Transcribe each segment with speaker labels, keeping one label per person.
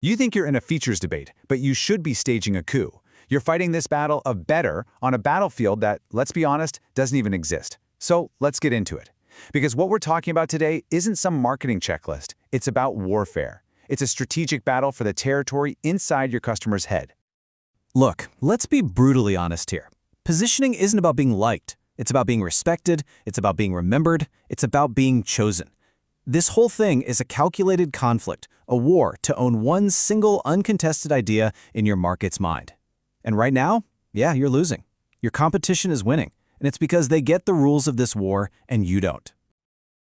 Speaker 1: You think you're in a features debate, but you should be staging a coup. You're fighting this battle of better on a battlefield that, let's be honest, doesn't even exist. So let's get into it. Because what we're talking about today isn't some marketing checklist. It's about warfare. It's a strategic battle for the territory inside your customer's head.
Speaker 2: Look, let's be brutally honest here. Positioning isn't about being liked. It's about being respected. It's about being remembered. It's about being chosen. This whole thing is a calculated conflict, a war to own one single uncontested idea in your market's mind. And right now, yeah, you're losing. Your competition is winning, and it's because they get the rules of this war and you don't.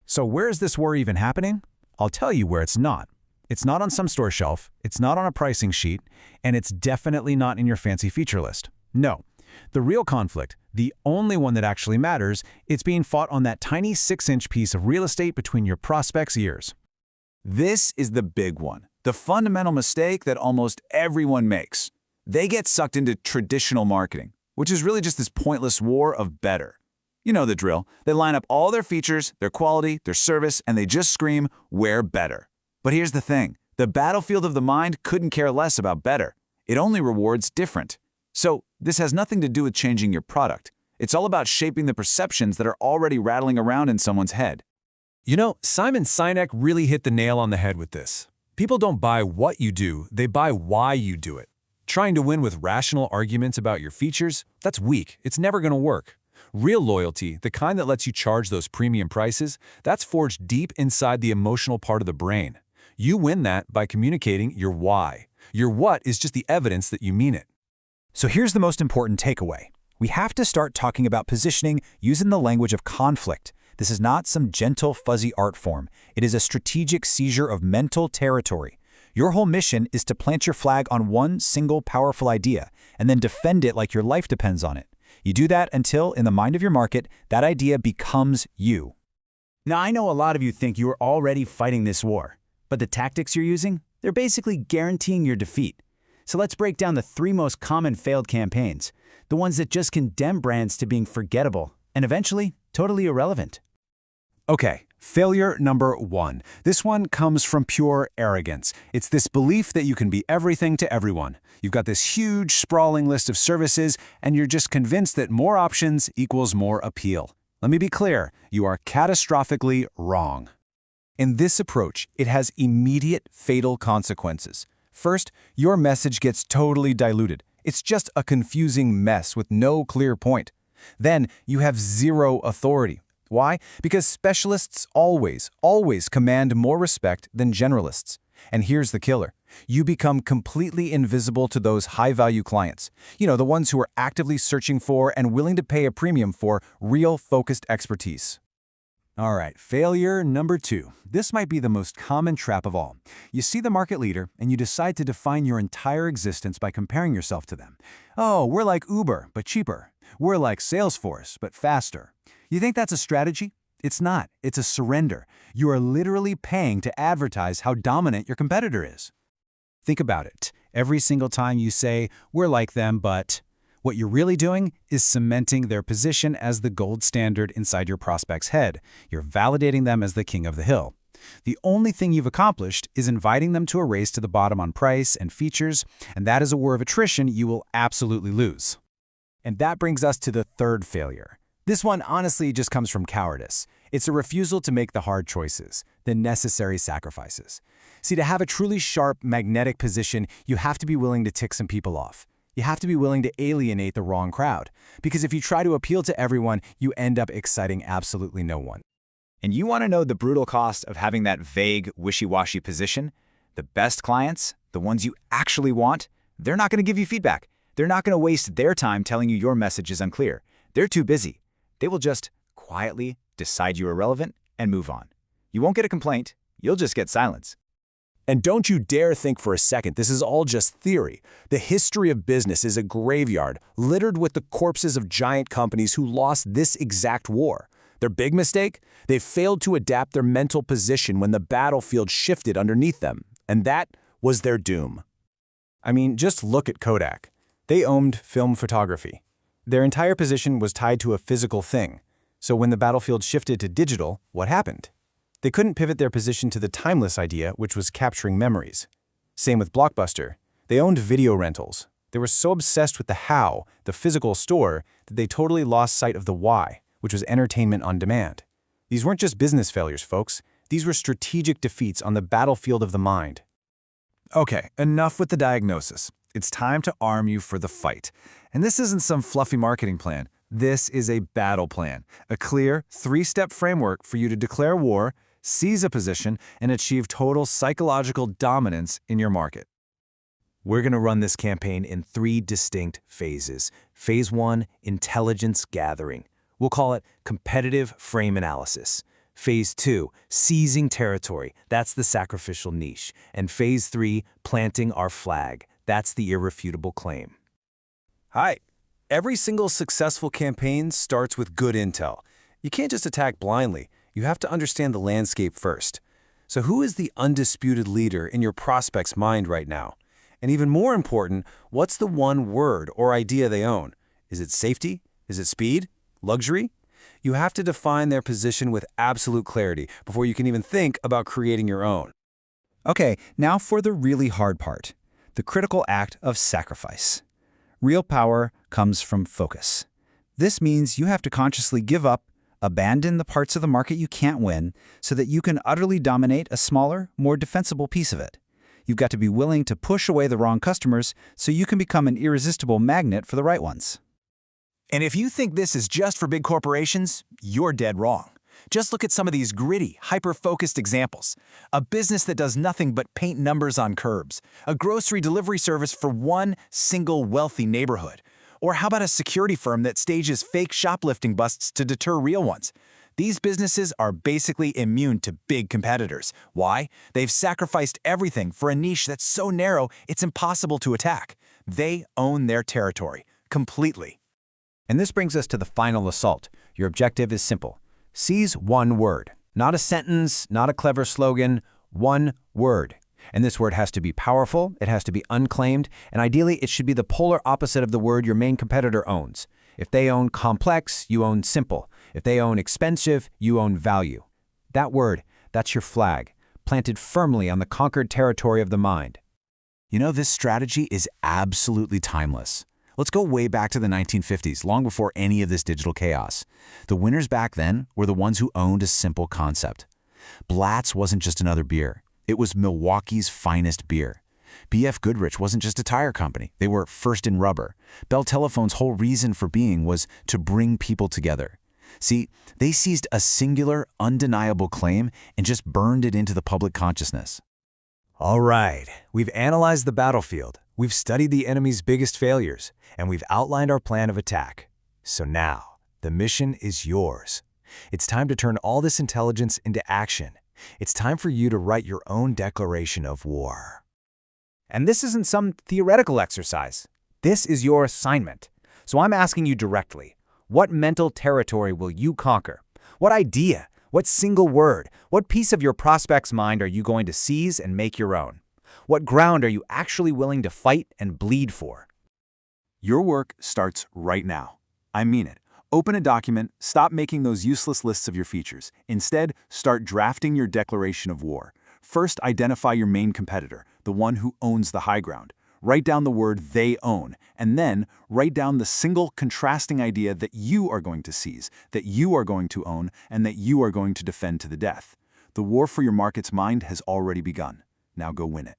Speaker 1: So where is this war even happening? I'll tell you where it's not. It's not on some store shelf, it's not on a pricing sheet, and it's definitely not in your fancy feature list. No. The real conflict, the only one that actually matters, it's being fought on that tiny 6-inch piece of real estate between your prospect's ears. This is the big one, the fundamental mistake that almost everyone makes. They get sucked into traditional marketing, which is really just this pointless war of better. You know the drill. They line up all their features, their quality, their service, and they just scream, "We're better." But here's the thing. The battlefield of the mind couldn't care less about better. It only rewards different. So this has nothing to do with changing your product. It's all about shaping the perceptions that are already rattling around in someone's head.
Speaker 3: You know, Simon Sinek really hit the nail on the head with this. People don't buy what you do, they buy why you do it. Trying to win with rational arguments about your features, that's weak. It's never going to work. Real loyalty, the kind that lets you charge those premium prices, that's forged deep inside the emotional part of the brain. You win that by communicating your why. Your what is just the evidence that you mean it.
Speaker 2: So here's the most important takeaway. We have to start talking about positioning using the language of conflict. This is not some gentle, fuzzy art form. It is a strategic seizure of mental territory. Your whole mission is to plant your flag on one single powerful idea and then defend it like your life depends on it. You do that until, in the mind of your market, that idea becomes you.
Speaker 4: Now, I know a lot of you think you are already fighting this war, but the tactics you're using, they're basically guaranteeing your defeat. So let's break down the 3 most common failed campaigns, the ones that just condemn brands to being forgettable and eventually totally irrelevant.
Speaker 2: Okay, failure number 1. This one comes from pure arrogance. It's this belief that you can be everything to everyone. You've got this huge, sprawling list of services, and you're just convinced that more options equals more appeal. Let me be clear, you are catastrophically wrong. In this approach, it has immediate fatal consequences. First, your message gets totally diluted. It's just a confusing mess with no clear point. Then, you have zero authority. Why? Because specialists always command more respect than generalists. And here's the killer. You become completely invisible to those high-value clients. You know, the ones who are actively searching for and willing to pay a premium for real focused expertise. All right, failure number 2. This might be the most common trap of all. You see the market leader, and you decide to define your entire existence by comparing yourself to them. Oh, we're like Uber, but cheaper. We're like Salesforce, but faster. You think that's a strategy? It's not. It's a surrender. You are literally paying to advertise how dominant your competitor is. Think about it. Every single time you say, we're like them, but what you're really doing is cementing their position as the gold standard inside your prospect's head. You're validating them as the king of the hill. The only thing you've accomplished is inviting them to a race to the bottom on price and features, and that is a war of attrition you will absolutely lose. And that brings us to the 3rd failure. This one honestly just comes from cowardice. It's a refusal to make the hard choices, the necessary sacrifices. See, to have a truly sharp, magnetic position, you have to be willing to tick some people off. You have to be willing to alienate the wrong crowd. Because if you try to appeal to everyone, you end up exciting absolutely no one.
Speaker 1: And you want to know the brutal cost of having that vague, wishy-washy position? The best clients, the ones you actually want, they're not going to give you feedback. They're not going to waste their time telling you your message is unclear. They're too busy. They will just quietly decide you are relevant and move on. You won't get a complaint. You'll just get silence.
Speaker 5: And don't you dare think for a second this is all just theory. The history of business is a graveyard littered with the corpses of giant companies who lost this exact war. Their big mistake? They failed to adapt their mental position when the battlefield shifted underneath them. And that was their doom.
Speaker 2: I mean, just look at Kodak. They owned film photography. Their entire position was tied to a physical thing. So when the battlefield shifted to digital, what happened? They couldn't pivot their position to the timeless idea, which was capturing memories.
Speaker 5: Same with Blockbuster. They owned video rentals. They were so obsessed with the how, the physical store, that they totally lost sight of the why, which was entertainment on demand. These weren't just business failures, folks. These were strategic defeats on the battlefield of the mind.
Speaker 3: Okay, enough with the diagnosis. It's time to arm you for the fight. And this isn't some fluffy marketing plan. This is a battle plan, a clear, three-step framework for you to declare war, seize a position, and achieve total psychological dominance in your market. We're going to run this campaign in 3 distinct phases. Phase 1, intelligence gathering. We'll call it competitive frame analysis. Phase 2, seizing territory. That's the sacrificial niche. And Phase 3, planting our flag. That's the irrefutable claim. Hi. Every single successful campaign starts with good intel. You can't just attack blindly. You have to understand the landscape first. So who is the undisputed leader in your prospect's mind right now? And even more important, what's the one word or idea they own? Is it safety? Is it speed? Luxury? You have to define their position with absolute clarity before you can even think about creating your own.
Speaker 2: Okay, now for the really hard part, the critical act of sacrifice. Real power comes from focus. This means you have to consciously give up, abandon the parts of the market you can't win so that you can utterly dominate a smaller, more defensible piece of it. You've got to be willing to push away the wrong customers so you can become an irresistible magnet for the right ones.
Speaker 4: And if you think this is just for big corporations, you're dead wrong. Just look at some of these gritty, hyper-focused examples. A business that does nothing but paint numbers on curbs. A grocery delivery service for one single wealthy neighborhood. Or how about a security firm that stages fake shoplifting busts to deter real ones? These businesses are basically immune to big competitors. Why? They've sacrificed everything for a niche that's so narrow it's impossible to attack. They own their territory, completely.
Speaker 2: And this brings us to the final assault. Your objective is simple. Seize one word. Not a sentence, not a clever slogan, one word. And this word has to be powerful, it has to be unclaimed, and ideally it should be the polar opposite of the word your main competitor owns. If they own complex, you own simple. If they own expensive, you own value. That word, that's your flag, planted firmly on the conquered territory of the mind.
Speaker 1: You know, this strategy is absolutely timeless. Let's go way back to the 1950s, long before any of this digital chaos. The winners back then were the ones who owned a simple concept. Blatz wasn't just another beer. It was Milwaukee's finest beer. B.F. Goodrich wasn't just a tire company. They were first in rubber. Bell Telephone's whole reason for being was to bring people together. See, they seized a singular, undeniable claim and just burned it into the public consciousness.
Speaker 3: All right, we've analyzed the battlefield, we've studied the enemy's biggest failures, and we've outlined our plan of attack. So now, the mission is yours. It's time to turn all this intelligence into action. It's time for you to write your own declaration of war.
Speaker 2: And this isn't some theoretical exercise. This is your assignment. So I'm asking you directly, what mental territory will you conquer? What idea? What single word? What piece of your prospect's mind are you going to seize and make your own? What ground are you actually willing to fight and bleed for?
Speaker 3: Your work starts right now. I mean it. Open a document, stop making those useless lists of your features. Instead, start drafting your declaration of war. First, identify your main competitor, the one who owns the high ground. Write down the word they own, and then write down the single contrasting idea that you are going to seize, that you are going to own, and that you are going to defend to the death. The war for your market's mind has already begun. Now go win it.